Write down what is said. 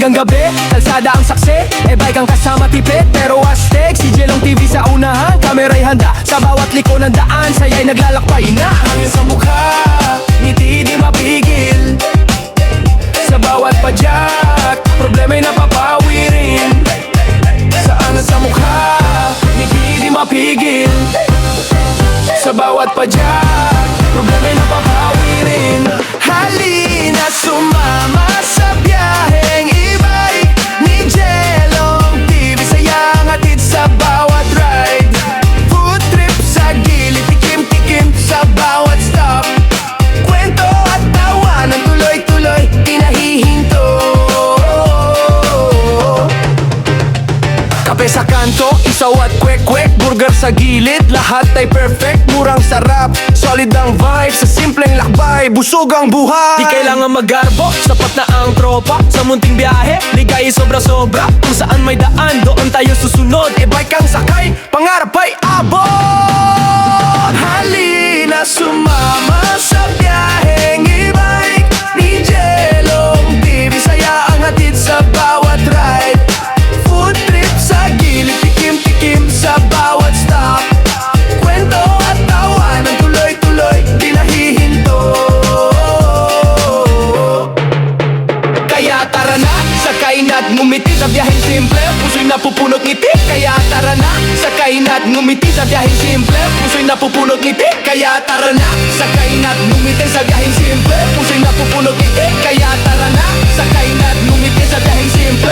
hanggang gabi, kalsada ang saksi. E-bike ang kasama tipid, pero astig. Si Jelong TV sa unahan, kamera'y handa. Sa bawat liko ng daan, saya'y naglalakbay na. Hangin sa mukha, ngiti di mapigil. Sa bawat padyak, problema'y napapawi rin. Sa angat sa mukha, ngiti di mapigil. Sa bawat padyak, problema'y napapawi rin. Halina sumama sa biyaheng e-bike ni Jelong TV, sayang hatid sa bawat ride. Food trip sa gilid, tikim-tikim sa bawat stop. Kwento at tawanan, tuloy-tuloy, di nahihinto. Kape sa kanto, isaw at kwek-kwek. Burger sa gilid, lahat ay perfect. Murang sarap, solid ang vibe. Sa simpleng lakbay, busog ang buhay. Di kailangan mag-garbo, sapat na ang tropa. Sa munting biyahe, ligay sobra-sobra. Kung saan may daan, doon tayo susunod. E-bike ang sakay, pangarap ay abot. Halina sumama sa biyaheng e-bike ni Jelong TV, saya ang hatid sa bawat ride. Food trip sa gilid, tikim-tikim sa bawat stop. Kwento at tawanan, tuloy-tuloy, di nahihinto. Kaya tara na, sakay na't ngumiti sa biyaheng simple. Puso'y napupunot ngiti, kaya tara na, sakay na't ngumiti sa biyaheng simple. Puso'y napupunot ngiti, kaya tara na, sakay na't ngumiti sa biyaheng simple. Puso'y napupunot ngiti, kaya tara na, sakay na't ngumiti sa biyaheng simple.